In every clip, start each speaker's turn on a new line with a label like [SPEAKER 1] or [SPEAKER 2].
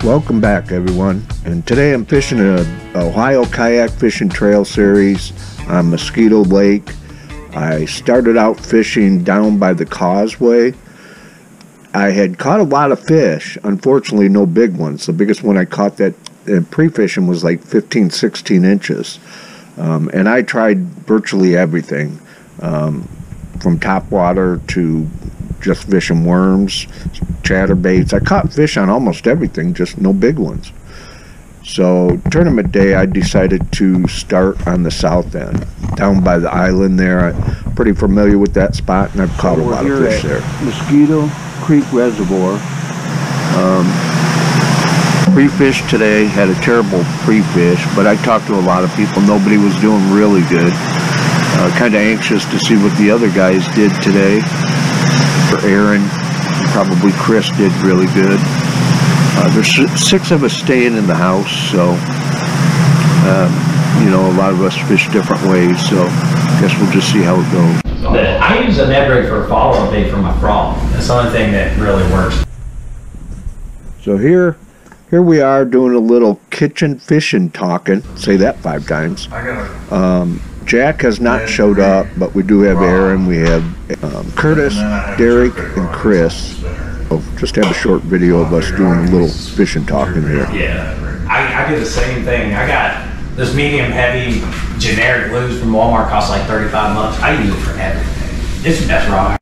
[SPEAKER 1] Welcome back, everyone, and today I'm fishing a Ohio Kayak Fishing Trail Series on Mosquito Lake. I started out fishing down by the causeway. I had caught a lot of fish, unfortunately no big ones. The biggest one I caught that pre-fishing was like 15-16 inches. And I tried virtually everything, from topwater to just fishing worms, chatterbaits. I caught fish on almost everything, just no big ones. So tournament day, I decided to start on the south end, down by the island there. I'm pretty familiar with that spot, and I've caught a lot of fish there. Mosquito Creek Reservoir. Pre-fish today, had a terrible pre-fish, but I talked to a lot of people. Nobody was doing really good. Kind of anxious to see what the other guys did today. For Aaron, probably Chris did really good. There's 6 of us staying in the house, so you know, a lot of us fish different ways, so I guess we'll just see how it goes.
[SPEAKER 2] I use a Ned rig for a follow-up bait for my frog. That's the only thing that really works.
[SPEAKER 1] So here we are doing a little kitchen fishing talking. Say that 5 times. Jack has not showed up, but we do have Aaron, we have Curtis, Derek, and Chris. So just have a short video of us doing a little fishing talking here.
[SPEAKER 2] Yeah, I do the same thing. I got this medium heavy generic lures from Walmart, costs like 35 bucks. I use it for everything. It's the best rod.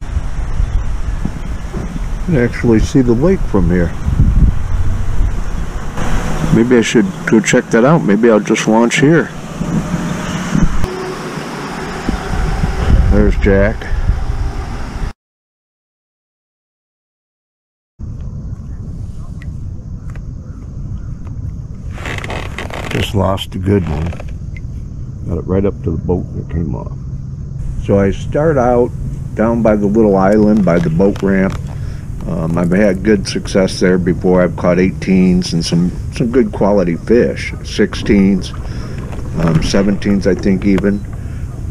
[SPEAKER 1] You can actually see the lake from here. Maybe I should go check that out. Maybe I'll just launch here. There's Jack. Just lost a good one. Got it right up to the boat that came off. So I start out down by the little island by the boat ramp. I've had good success there before. I've caught 18s and some good quality fish, 16s, 17s I think even.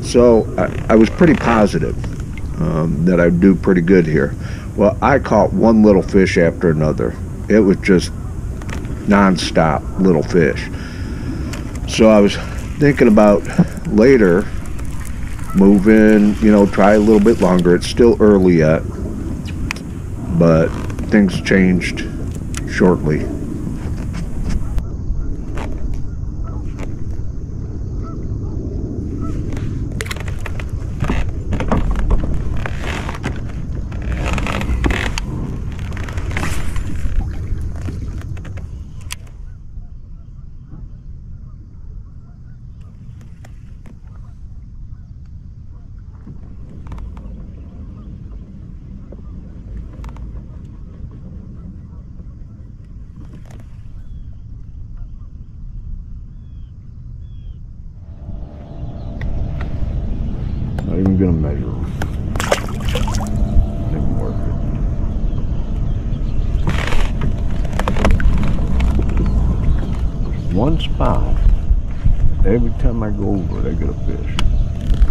[SPEAKER 1] So I was pretty positive that I'd do pretty good here. Well, I caught one little fish after another. It was just non-stop little fish. So I was thinking about later moving, you know, try a little bit longer. It's still early yet, but things changed shortly. Not even gonna measure them. Didn't work it. One spot. Every time I go over it, I get a fish.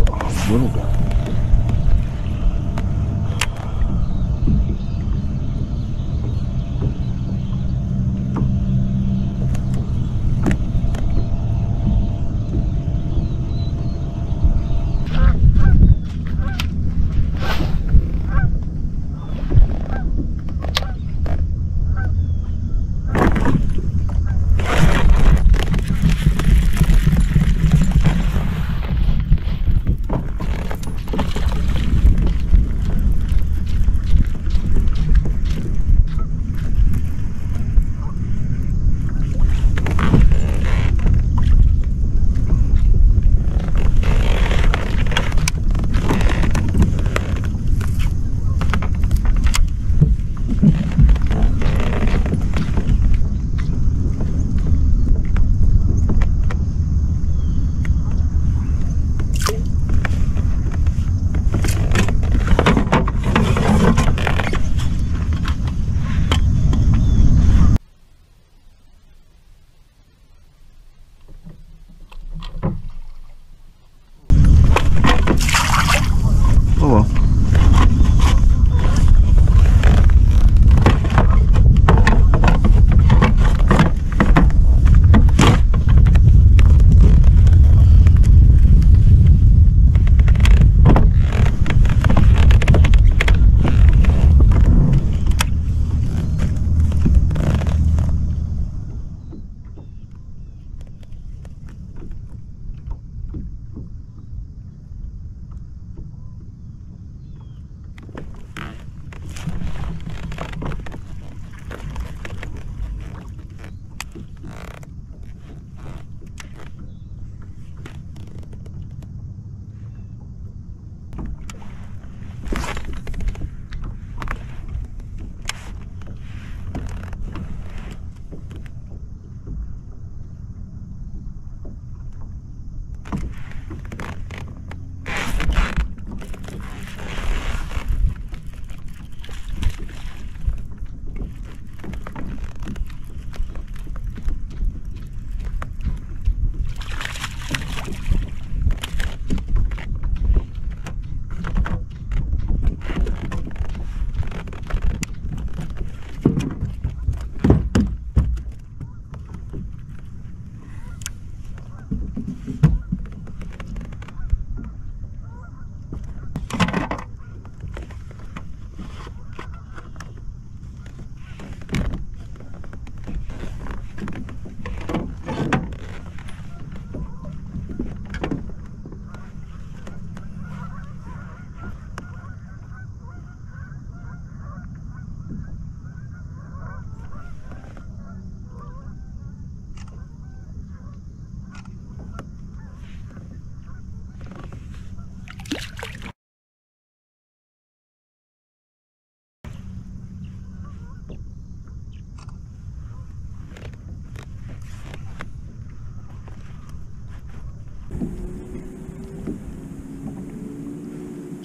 [SPEAKER 1] Oh, little guy.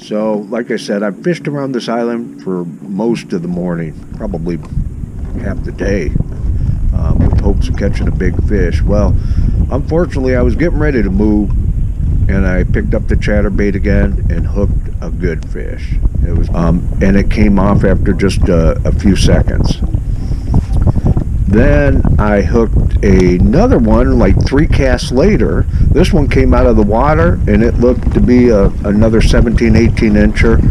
[SPEAKER 1] So, like I said, I fished around this island for most of the morning, probably half the day, with hopes of catching a big fish. Well, unfortunately, I was getting ready to move, and I picked up the chatterbait again and hooked a good fish. It was, and it came off after just a few seconds. Then I hooked another one like 3 casts later. This one came out of the water, and it looked to be another 17, 18 incher.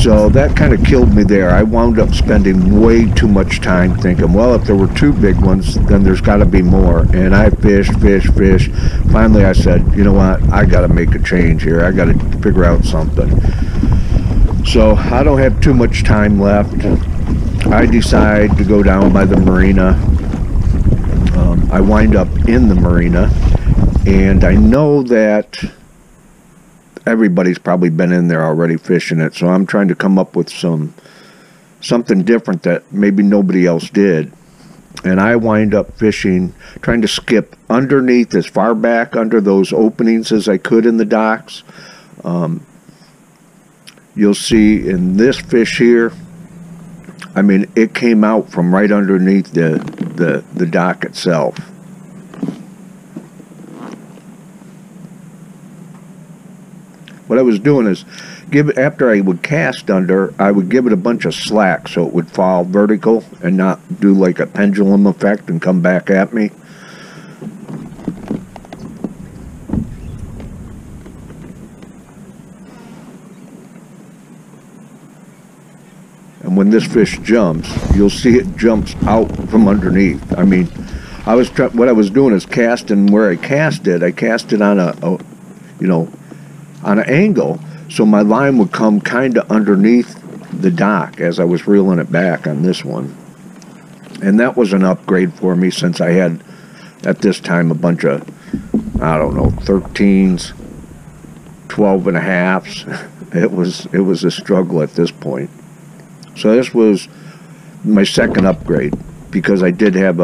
[SPEAKER 1] So that kind of killed me there. I wound up spending way too much time thinking, well, if there were 2 big ones, then there's got to be more. And I fished. Finally, I said, you know what? I got to make a change here. I got to figure out something. So I don't have too much time left. I decide to go down by the marina. I wind up in the marina, and I know that everybody's probably been in there already fishing it, so I'm trying to come up with something different that maybe nobody else did. And I wind up fishing, trying to skip underneath, as far back under those openings as I could in the docks. You'll see in this fish here, I mean, it came out from right underneath the dock itself. What I was doing is, after I would cast under, I would give it a bunch of slack so it would fall vertical and not do like a pendulum effect and come back at me. And when this fish jumps, you'll see it jumps out from underneath. I mean, what I was doing is casting where I cast it on on an angle, so my line would come kind of underneath the dock as I was reeling it back on this one. And that was an upgrade for me, since I had at this time a bunch of, I don't know, 13s, 12 and a halves. It was a struggle at this point. So this was my second upgrade, because I didn't have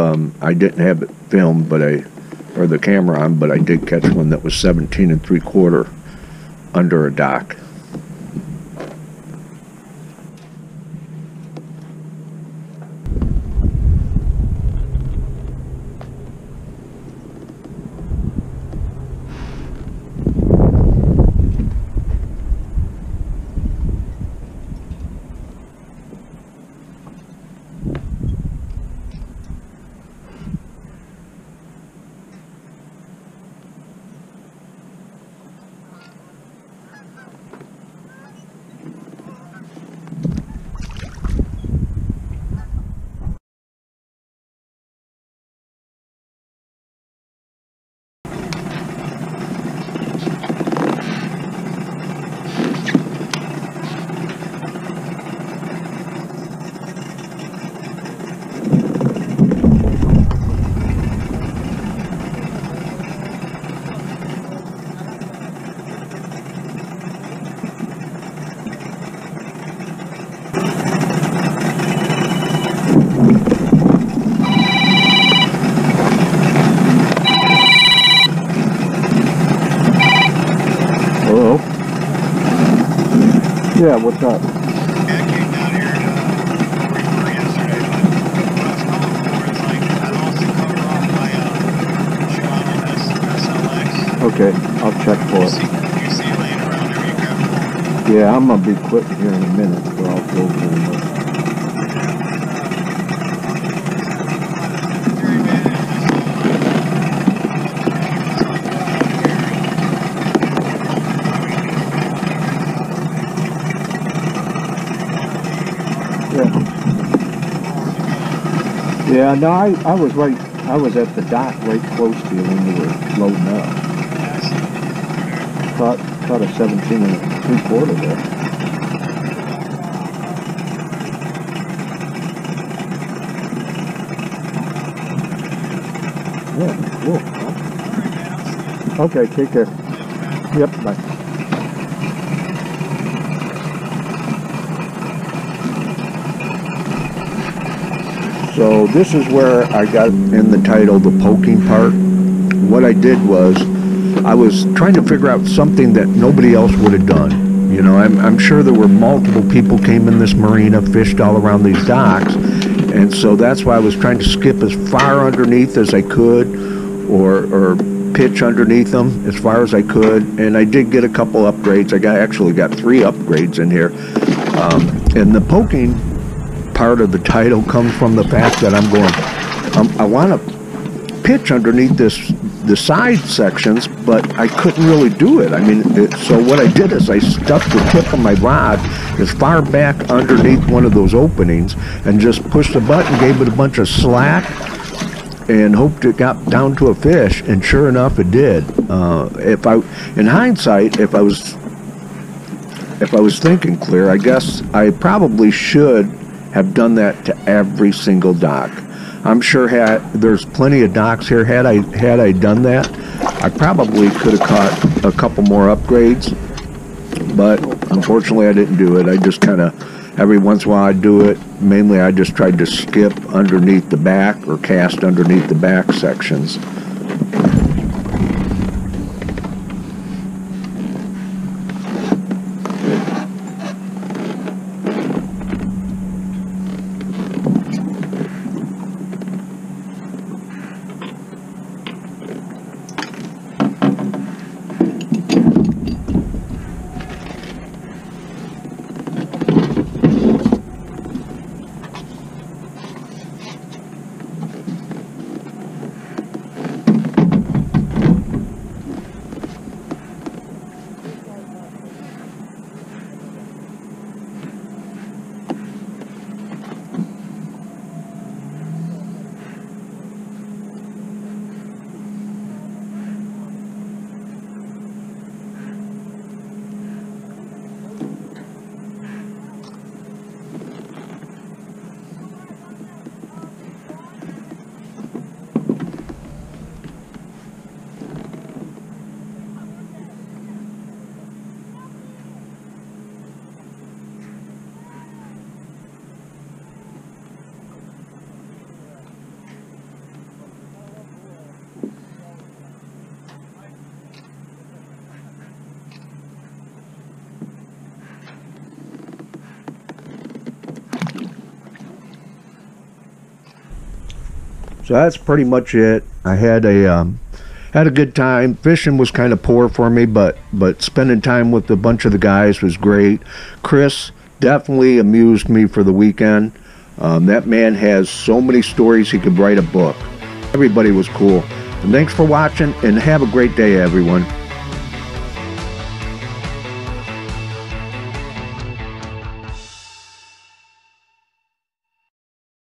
[SPEAKER 1] it filmed, or the camera on, but I did catch one that was 17 3/4 under a dock. Hello? Yeah, what's up?
[SPEAKER 3] Yeah, I came down here yesterday, but what I was calling for is like I'd also cover off my SLX.
[SPEAKER 1] Okay, I'll check for it.
[SPEAKER 3] You see it laying around there, you grab it.
[SPEAKER 1] Yeah, I'm gonna be quitting here in a minute, so I'll go for it. Yeah, no, I was at the dock right close to you when you were loading up. Caught a 17 3/4 there. Yeah, cool. Okay, take care. Yep, bye. So this is where I got in the title, the poking part. What I did was, I was trying to figure out something that nobody else would have done. You know, I'm sure there were multiple people came in this marina, fished all around these docks, and so that's why I was trying to skip as far underneath as I could, or pitch underneath them as far as I could. And I did get a couple upgrades. Actually got 3 upgrades in here, and the poking part of the title comes from the fact that I'm going, I want to pitch underneath the side sections, but I couldn't really do it. I mean, so what I did is I stuck the tip of my rod as far back underneath one of those openings and just pushed the button, gave it a bunch of slack, and hoped it got down to a fish. And sure enough, it did. In hindsight, if I was thinking clear, I guess I probably should have done that to every single dock. I'm sure there's plenty of docks here. Had I done that, I probably could have caught a couple more upgrades, but unfortunately I didn't do it. I just kind of, every once in a while I do it. Mainly I just tried to skip underneath the back or cast underneath the back sections. So that's pretty much it. I had a good time. Fishing was kind of poor for me, but spending time with a bunch of the guys was great. Chris definitely amused me for the weekend. That man has so many stories, he could write a book. Everybody was cool. And thanks for watching, and have a great day, everyone.